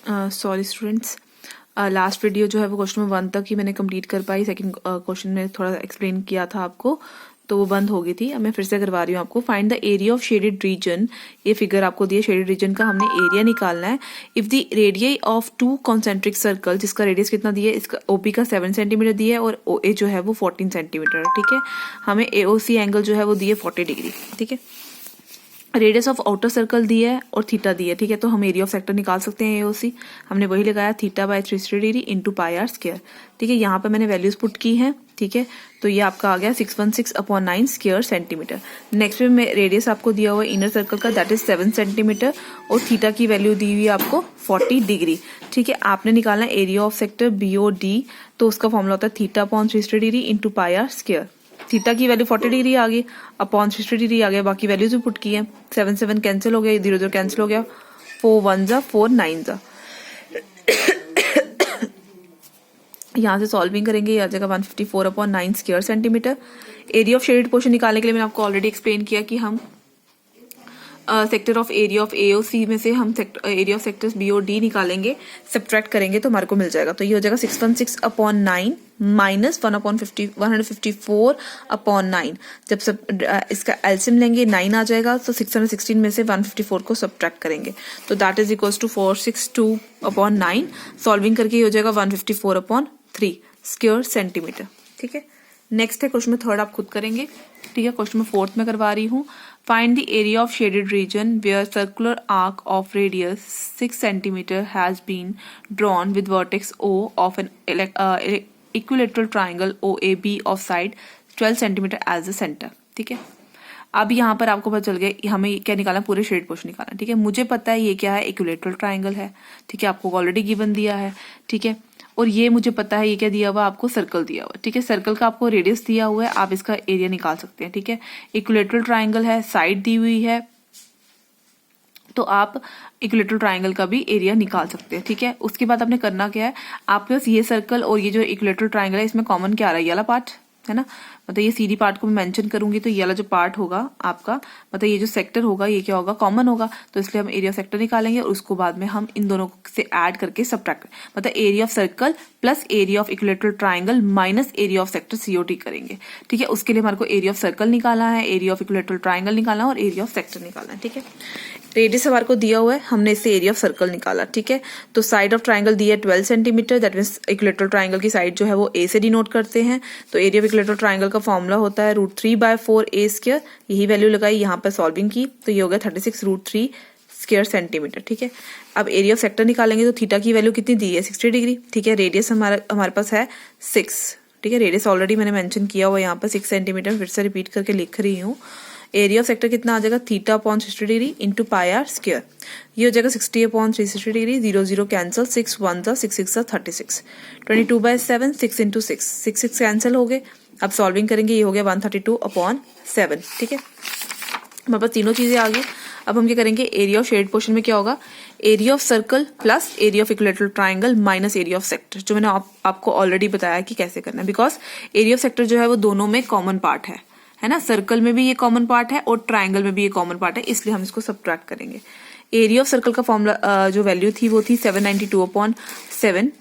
Sorry students, last video जो है वो क्वेश्चन नंबर 1 तक ही मैंने कंप्लीट कर पाई। सेकंड क्वेश्चन में थोड़ा एक्सप्लेन किया था आपको, तो वो बंद हो गई थी। अब मैं फिर से करवा रही हूँ आपको। Find the area of shaded reason. ये फिगर आपको दिया, शेडेड रीजन का हमने एरिया निकालना है। If the radius of 2 concentric circle, जिसका रेडियस कितना दिया है, इसका ओपी का 7 सेंटीमीटर दिया है और ओए जो है वो 14 सेंटीमीटर है। ठीक है, हमें एओसी एंगल जो है वो दिए 40 डिग्री। ठीक है, रेडियस ऑफ आउटर सर्कल दिया है और थीटा दिया है। ठीक है, तो हम एरिया ऑफ सेक्टर निकाल सकते हैं। एओसी हमने वही लगाया, theta by 360 degree into pi r square. ठीक है, यहाँ पे मैंने वैल्यूज पुट की हैं। ठीक है, तो ये आपका आ गया 616/9 स्क्वायर सेंटीमीटर। नेक्स्ट में रेडियस आपको दिया हुआ है इनर सर्कल का, दैट इज 7 सेंटीमीटर और थीटा की वैल्यू दी हुई है आपको 40 डिग्री। ठीक है, आपने निकालना है एरिया ऑफ सेक्टर बीओडी, तो उसका फॉर्मूला होता है theta upon 360 degree into pi r square. Theta की वैल्यू 40 डिग्री आ गई, अपॉन 60 डिग्री आ गया, बाकी वैल्यूज भी पुट की है। 7 7 कैंसिल हो गया, 0 0 कैंसिल हो गया, 4 1 जा 4 9 जा। यहाँ से सॉल्विंग करेंगे, आ जाएगा 154/9 square centimetre. Area of shaded portion निकालने के लिए मैंने आपको ऑलरेडी एक्सप्लेन किया कि हम sector of area of AOC में से हम एरिया ऑफ सेक्टर्स बीओडी निकालेंगे, सब्ट्रैक्ट करेंगे तो हमारे को मिल जाएगा। तो ये हो जाएगा 616/9 माइनस 1/54/9। जब सब इसका एलसीएम लेंगे 9 आ जाएगा, तो 616 में से 154 को सब्ट्रैक्ट करेंगे, तो that is equals to 462/9। Solving करके ये हो जाएगा 154/3 स्क्वायर सेंटीमीटर। ठीक है, नेक्स्ट है क्वेश्चन में थर्ड, आप खुद करेंगे। ठीक है, क्वेश्चन में फोर्थ में करवा रही हूँ। Find the area of shaded region where circular arc of radius 6 centimetre has been drawn with vertex O of an equilateral triangle OAB of side 12 centimetre as the centre. ठीक है, अब यहाँ पर आपको पता चल गया हमें क्या निकालना, पूरे शेड पोर्शन निकालना। ठीक है, मुझे पता है ये क्या है, इक्विलेटरल ट्राइंगल है। ठीक है, आपको ऑलरेडी गिवन दिया है। ठीक है, और ये मुझे पता है ये क्या दिया हुआ, आपको सर्कल दिया हुआ। ठीक है, सर्कल का आपको रेडियस दिया हुआ है, आप इसका एरिया निकाल सकते हैं। ठीक है, इक्विलेटरल ट्राइंगल है, साइड दी हुई है, तो आप इक्विलेटरल ट्राइंगल का भी एरिया निकाल सकते हैं। ठीक है, उसके बाद आपने करना क्या है, आपके पास ये सर्कल और ये जो इक्विलेटरल ट्राइंगल है, इसमें कॉमन क्या आ रहा है, ये वाला पार्ट है ना। मतलब ये सीधी पार्ट को मैं मेंशन करूंगी, तो ये वाला जो पार्ट होगा आपका, मतलब ये जो सेक्टर होगा, ये क्या होगा, कॉमन होगा। तो इसलिए हम एरिया ऑफ सेक्टर निकालेंगे और उसको बाद में हम इन दोनों से ऐड करके सब्ट्रैक्ट, मतलब area of circle plus area of equilateral triangle minus area of sector COT करेंगे। ठीक है, उसके लिए हमारे को एरिया ऑफ सर्कल निकालना है, एरिया ऑफ इक्विलेटरल ट्राइंगल निकालना है और एरिया ऑफ सेक्टर निकालना है। ठीक है, रेडियस हमारे को दिया हुआ है, हमने इससे एरिया ऑफ सर्कल निकाला। ठीक है, तो साइड ऑफ ट्राइंगल दिया है 12 centimetre, that means equilateral triangle की साइड जो है वो A से डिनोट करते हैं। तो एरिया ऑफ इक्विलेटरल ट्राइंगल का फॉर्मूला होता है √3/4 A स्क्वायर। यही वैल्यू लगाई, यहाँ पर सॉल्विंग की, तो ये हो गया 36√3 स्क्वायर सेंटीमीटर। ठीक है, अब एरिया ऑफ सेक्टर निकालेंगे, तो थीटा की वैल्यू कितनी दी है, 60 डिग्री। ठीक है, रेडियस हमारे पास है 6। ठीक है, रेडियस ऑलरेडी मैंने मेंशन किया हुआ यहाँ पर 6 सेंटीमीटर, फिर से रिपीट करके लिख रही हूँ। एरिया ऑफ सेक्टर कितना आ जाएगा, theta upon 60 degree into pi r square. ये हो जाएगा 60/360 डिग्री, 0 0 कैंसिल, 6 1 जा 6 6 जा 36, 22/7, 6 इंटू 6, 6 6 कैंसिल हो गए। अब सॉल्विंग करेंगे, ये हो गया 132/7। ठीक है, हमारे पास तीनों चीजें आ गई। अब हम क्या करेंगे, एरिया ऑफ शेड पोर्शन में क्या होगा, area of circle plus area of equilateral triangle minus area of sector, जो मैंने आपको ऑलरेडी बताया कि कैसे करना है। बिकॉज एरिया ऑफ सेक्टर जो है वो दोनों में कॉमन पार्ट है ना, सर्कल में भी ये कॉमन पार्ट है और ट्राइंगल में भी ये कॉमन पार्ट है, इसलिए हम इसको सब्ट्रैक्ट करेंगे। एरिया ऑफ सर्कल का फॉर्मूला जो वैल्यू थी वो थी 792/7।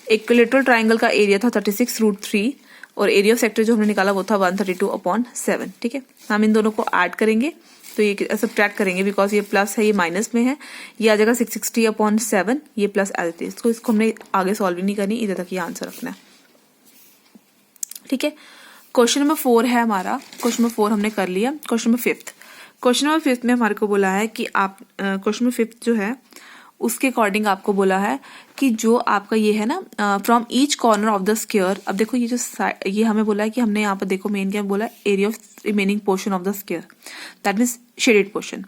इक्विलेटरल ट्राइंगल का एरिया था 36√3 और एरिया ऑफ सेक्टर जो हमने निकाला वो था 132/7। ठीक है, हम इन दोनों को ऐड करेंगे, तो ये सब्ट्रैक्ट करेंगे, बिकॉज ये प्लस है, ये माइनस में है। ये आ जाएगा 660/7, ये प्लस एल थी। इसको हमने आगे सॉल्व नहीं करनी, इधर तक ये आंसर रखना है। ठीक है, क्वेश्चन नंबर 4 है हमारा। क्वेश्चन नंबर 4 हमने कर लिया। क्वेश्चन नंबर 5, क्वेश्चन नंबर 5 में हमारे को बोला है कि आप क्वेश्चन नंबर 5 जो है उसके अकॉर्डिंग आपको बोला है कि जो आपका ये है ना, from each corner of the square. अब देखो ये हमें बोला है कि हमने यहाँ पर देखो मेन क्या बोला है, area of remaining portion of the square, that means shaded portion.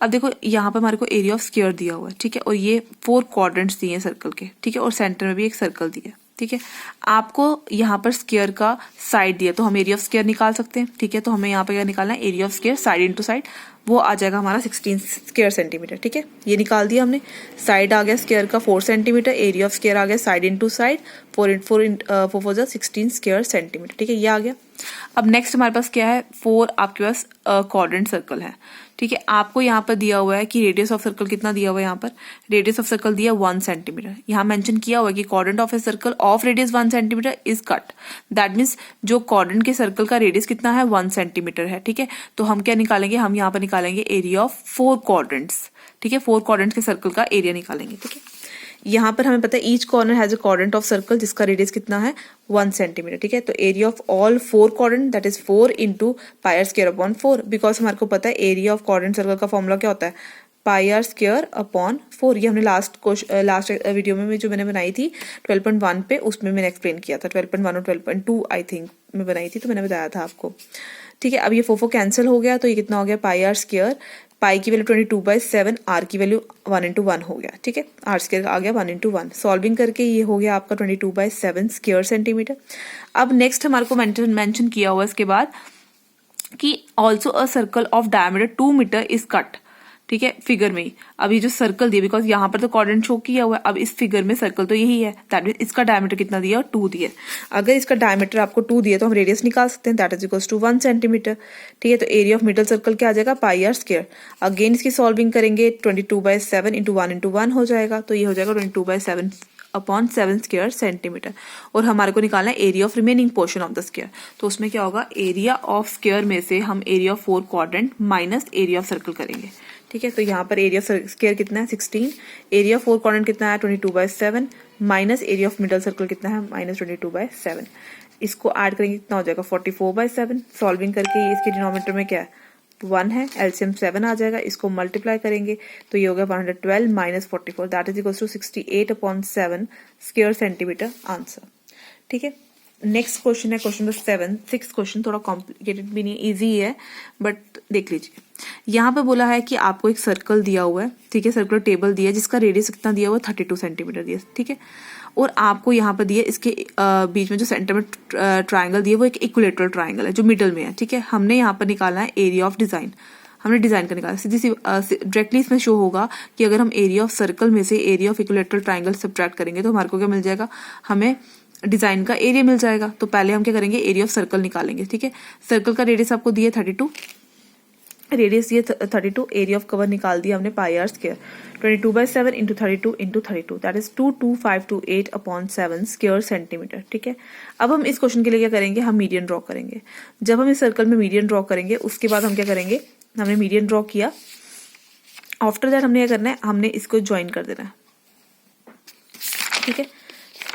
अब देखो यहाँ पर हमारे को एरिया ऑफ स्क्वायर दिया हुआ है। ठीक है, और ये 4 क्वाड्रेंट्स दिए हैं सर्कल के। ठीक है, और सेंटर में भी एक सर्कल दिया है। ठीक है, आपको यहाँ पर स्क्वायर का साइड दिया तो हम एरिया ऑफ स्क्वायर निकाल सकते हैं, ठीक है। तो हमें यहाँ पे क्या निकालना है, area of square side into side, वो आ जाएगा हमारा 16 स्क्वायर सेंटीमीटर, ठीक है। ये निकाल दिया हमने, साइड आ गया स्क्वायर का 4 सेंटीमीटर, एरिया ऑफ स्क्वायर आ गया side into side 4 16 square centimetre, ठीक है, ये आ गया। अब नेक्स्ट हमारे पास क्या है, 4 आपके पास क्वाड्रेंट सर्कल है, ठीक है। आपको यहाँ पर दिया हुआ है कि रेडियस ऑफ सर्कल कितना दिया हुआ है, यहाँ पर रेडियस ऑफ सर्कल दिया 1 सेंटीमीटर। यहाँ मेंशन किया हुआ है कि quadrant of a circle of radius 1 centimetre is cut, that means जो क्वाड्रेंट के सर्कल का रेडियस कितना है 1 सेंटीमीटर है, ठीक है। तो हम क्या निकालेंगे, हम यहाँ पर निकालेंगे एरिया ऑफ 4 क्वाड्रेंट्स, ठीक है। 4 क्वाड्रेंट्स के सर्कल का एरिया निकालेंगे, ठीक है। यहाँ पर हमें पता है each corner has a quadrant of circle जिसका रेडियस कितना है 1 सेंटीमीटर, ठीक है। तो area of all 4 quadrant that is 4 into pi r square upon 4, because हमारे को पता है एरिया ऑफ क्वाड्रेंट सर्कल का फॉर्मूला क्या होता है, पाई आर स्क्वायर अपॉन 4। ये हमने लास्ट वीडियो में जो मैंने बनाई थी 12.1 पे, उसमें मैंने एक्सप्लेन किया था, 12.1 और 12.2 आई थिंक में बनाई थी, तो मैंने बताया था आपको, ठीक है। अब ये 4 कैंसिल हो गया, तो ये कितना हो गया, पाई आर स्क्वायर, पाई की वैल्यू 22/7, आर की वैल्यू 1 into 1 हो गया, ठीक है। आर स्क्वायर आ गया 1 into 1, सॉल्विंग करके ये हो गया आपका 22/7 स्क्वायर सेंटीमीटर। अब नेक्स्ट हमारे को मेंशन किया हुआ इसके बाद कि also a circle of diameter 2 metre is cut, ठीक है, फिगर में ही। अब ये जो सर्कल दिया, बिकॉज यहाँ पर तो क्वाड्रेंट शो किया हुआ है, अब इस फिगर में सर्कल तो यही है, दैट मीन इसका डायमीटर कितना दिया, 2 दिया। अगर इसका डायमीटर आपको 2 दिया तो हम रेडियस निकाल सकते हैं, that is equals to 1 centimetre, ठीक है। तो एरिया ऑफ मिडल सर्कल क्या आ जाएगा, पाई आर स्क्वायर। अगेन इसकी सॉल्विंग करेंगे, 22/7 इंटू 1 into 1 हो जाएगा, तो ये हो जाएगा 22/7 अपॉन 7 स्क्वायर सेंटीमीटर। और हमारे को निकालना है area of remaining portion of the square, तो उसमें क्या होगा, एरिया ऑफ स्क्वायर में से हम area of 4 quadrant minus area of circle करेंगे, ठीक है। तो यहाँ पर एरिया ऑफ स्क्वायर कितना है 16, एरिया ऑफ 4 क्वाड्रेंट कितना है 22/7, minus area of middle circle कितना है -22/7। इसको ऐड करेंगे कितना हो जाएगा 44/7। सॉल्विंग करके इसके डिनोमिनेटर में क्या है 1 है, एलसीएम 7 आ जाएगा, इसको मल्टीप्लाई करेंगे तो ये होगा 112 minus 44, that is equal to 68/7 square centimetre answer, ठीक है। नेक्स्ट क्वेश्चन है क्वेश्चन नंबर 7। 6 क्वेश्चन थोड़ा कॉम्प्लिकेटेड भी नहीं, इजी है, बट देख लीजिए। यहाँ पे बोला है कि आपको एक सर्कल दिया हुआ है, ठीक है, सर्कुलर टेबल दिया है जिसका रेडियस कितना दिया हुआ है 32 सेंटीमीटर दिया, ठीक है। और आपको यहाँ पर दिया इसके बीच में जो सेंटर में ट्राइंगल दिया वो एक इक्विलेटरल ट्राइंगल है जो मिडल में है, ठीक है। हमने यहाँ पर निकालना है एरिया ऑफ डिजाइन, हमने डिजाइन का निकाला, सीधी सी डायरेक्टली इसमें शो होगा कि अगर हम एरिया ऑफ सर्कल में से area of equilateral triangle subtract करेंगे तो हमारे को क्या मिल जाएगा, हमें डिजाइन का एरिया मिल जाएगा। तो पहले हम क्या करेंगे, एरिया ऑफ सर्कल निकालेंगे, ठीक है। सर्कल का रेडियस आपको दिया 32, रेडियस ये 32, एरिया ऑफ कवर निकाल दिया हमने pi r square, 22/7 into 32 into 32 that is 22528/7 square centimetre, ठीक है। अब हम इस क्वेश्चन के लिए क्या करेंगे, हम मीडियन ड्रॉ करेंगे। जब हम इस सर्कल में मीडियन ड्रॉ करेंगे उसके बाद हम क्या करेंगे, हमने मीडियन ड्रॉ किया, आफ्टर दैट हमने क्या करना है, हमने इसको ज्वाइन कर देना है, ठीक है।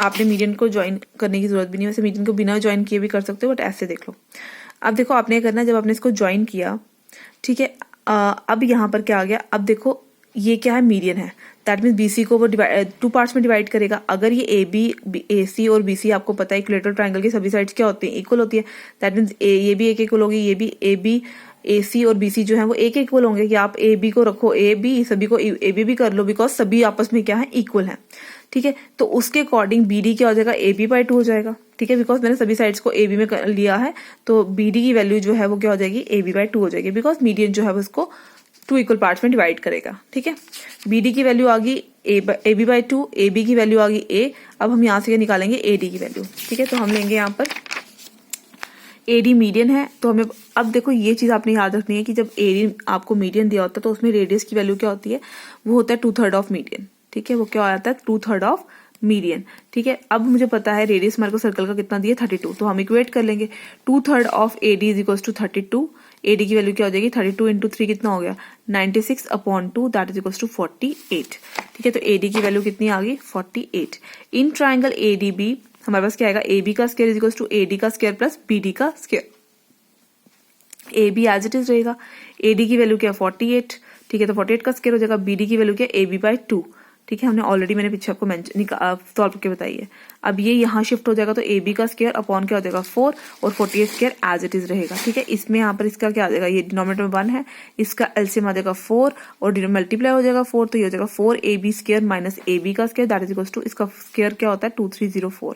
आपने मीडियन को ज्वाइन करने की जरूरत भी नहीं, वैसे मीडियन को बिना ज्वाइन किए भी कर सकते हो, बट ऐसे देख लो। अब देखो आपने क्या करना है, जब आपने इसको ज्वाइन किया, ठीक है, अब यहाँ पर क्या आ गया, अब देखो ये क्या है, मीडियन है, दैट मीन्स बीसी को वो 2 पार्ट्स में डिवाइड करेगा। अगर ये AC और BC आपको पता है इक्विलेटरल ट्राइंगल की सभी साइड्स क्या होती हैं, इक्वल होती है, दैट मीन्स ये भी एक इक्वल होगी, ये भी AB AC और BC जो है वो एक इक्वल होंगे, कि आप AB को रखो AB, सभी को AB भी कर लो, बिकॉज सभी आपस में क्या है, इक्वल है, ठीक है। तो उसके अकॉर्डिंग BD क्या हो जाएगा, AB/2 हो जाएगा, ठीक है, बिकॉज मैंने सभी साइड्स को AB में लिया है, तो BD की वैल्यू जो है वो क्या हो जाएगी, AB/2 हो जाएगी, बिकॉज मीडियन जो है वो उसको 2 इक्वल पार्ट्स में डिवाइड करेगा, ठीक है। BD की वैल्यू आ गई AB/2, AB की वैल्यू आ गई A। अब हम यहाँ से निकालेंगे AD की वैल्यू, ठीक है। तो हम लेंगे यहाँ पर AD मीडियन है, तो हमें अब देखो ये चीज आपने याद रखनी है कि जब AD आपको मीडियन दिया होता है तो उसमें रेडियस की वैल्यू क्या होती है, वो होता है 2/3 ऑफ मीडियन, ठीक है, वो क्या आता है 2/3 ऑफ मीडियन, ठीक है। अब मुझे पता है रेडियस हमारे को सर्कल का कितना दिया 32, तो हम इक्वेट कर लेंगे 2/3 of AD is equal to 32, AD की वैल्यू क्या हो जाएगी 32 इंटू 3 कितना हो गया 96/2 दैट इज इक्वल टू 48, ठीक है। तो AD की वैल्यू कितनी आ गई 48। इन ट्राइंगल ADB हमारे पास क्या आएगा, AB का square is equal to AD का स्क्वायर प्लस BD का square, AB as it is रहेगा, AD की वैल्यू क्या 48, ठीक है, तो 48 का स्क्वायर हो जाएगा, BD की वैल्यू क्या AB/2, ठीक है, मैंने पीछे आपको सॉल्व करके बताई है। अब ये यहाँ शिफ्ट हो जाएगा तो AB का स्क्वायर अपॉन क्या हो जाएगा 4 और 48 स्क्वायर एज इट इज रहेगा, ठीक है। इसमें यहाँ पर इसका क्या आ जाएगा, ये डिनोमिनेटर में 1 है, इसका एलसीएम आ जाएगा 4 और मल्टीप्लाई हो जाएगा 4, तो ये हो जाएगा 4AB स्क्वायर माइनस AB का square that is equal to, इसका स्क्वायर क्या होता है 2304,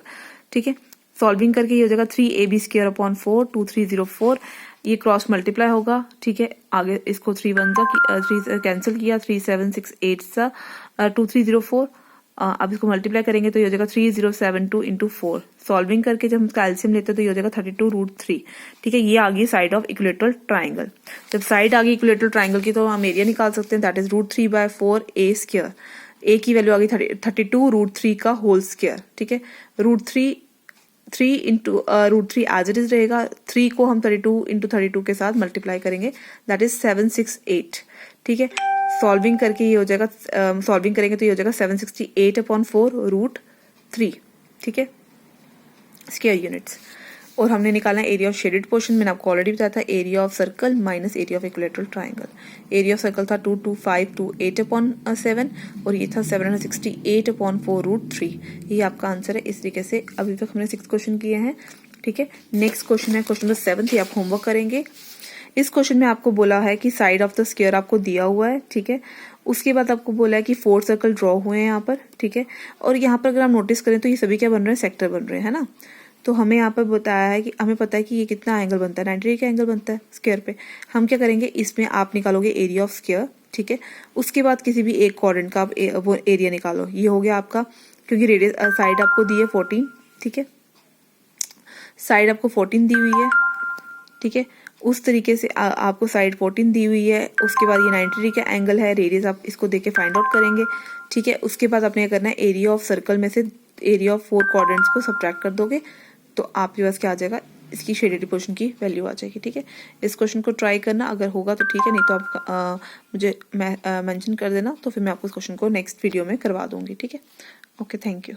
ठीक है। सॉल्विंग करके ये हो जाएगा 3ab स्क्वायर अपॉन 4 2304, ये क्रॉस मल्टीप्लाई होगा, ठीक है। आगे इसको 3 1 का 3 कैंसिल किया, 3 7 6 8 सा 2304, अब इसको मल्टीप्लाई करेंगे तो ये हो जाएगा 3072 इंटू 4। सॉल्विंग करके जब हम कैल्शियम लेते हैं तो ये हो जाएगा 32√3, ठीक है। ये आ गई साइड ऑफ इक्विलेटरल ट्राइंगल। जब साइड आ गई इक्विलेटरल ट्राइंगल की तो हम एरिया निकाल सकते हैं, दैट इज √3/4 a स्क्वायर। ए की वैल्यू आ गई 32√3 का होल स्क्वायर, ठीक है। √3 इंटू √3 एज इट इज रहेगा, 3 को हम 32 इंटू 32 के साथ मल्टीप्लाई करेंगे, दैट इज 768, ठीक है। सॉल्विंग करके ये हो जाएगा, सॉल्विंग करेंगे तो ये हो जाएगा 768/4√3, ठीक है, स्क्वायर यूनिट्स। और हमने निकालना है एरिया ऑफ शेडेड पोर्शन। मैंने आपको ऑलरेडी बताया था, area of circle minus area of equilateral triangle. Area of circle था 22528/7 और ये था 768/4√3। ये आपका आंसर है। इस तरीके से अभी तक हमने 6 क्वेश्चन किए हैं, ठीक है। नेक्स्ट क्वेश्चन है क्वेश्चन नंबर 7, ये आप होमवर्क करेंगे। इस क्वेश्चन में आपको बोला है कि साइड ऑफ द स्क्वायर आपको दिया हुआ है, ठीक है। उसके बाद आपको बोला है कि 4 सर्कल ड्रॉ हुए हैं यहाँ पर, ठीक है। और यहाँ पर अगर आप नोटिस करें तो ये सभी क्या बन रहे हैं, सेक्टर बन रहे हैं ना। तो हमें यहाँ पर बताया है कि हमें पता है कि ये कितना एंगल बनता है, 90 डिग्री का एंगल बनता है स्क्वायर पे। हम क्या करेंगे, इसमें आप निकालोगे एरिया ऑफ स्क्वायर, ठीक है। उसके बाद किसी भी एक क्वाड्रेंट का आप वो एरिया निकालो। ये हो गया आपका, क्योंकि रेडियस साइड आपको दी है 14, ठीक है। साइड आपको 14 दी हुई है, ठीक है। उस तरीके से आपको साइड 14 दी हुई है। उसके बाद ये 90 डिग्री का एंगल है, रेडियस आप इसको देख के फाइंड आउट करेंगे, ठीक है। उसके बाद आपने क्या करना है, एरिया ऑफ सर्कल में से एरिया ऑफ 4 क्वाड्रेंट्स को सब्ट्रैक्ट कर दोगे तो आपके पास क्या आ जाएगा, इसकी शेडेड पोर्शन की वैल्यू आ जाएगी, ठीक है। इस क्वेश्चन को ट्राई करना, अगर होगा तो ठीक है, नहीं तो आप मुझे मेंशन कर देना, तो फिर मैं आपको इस क्वेश्चन को नेक्स्ट वीडियो में करवा दूंगी, ठीक है। Okay, thank you.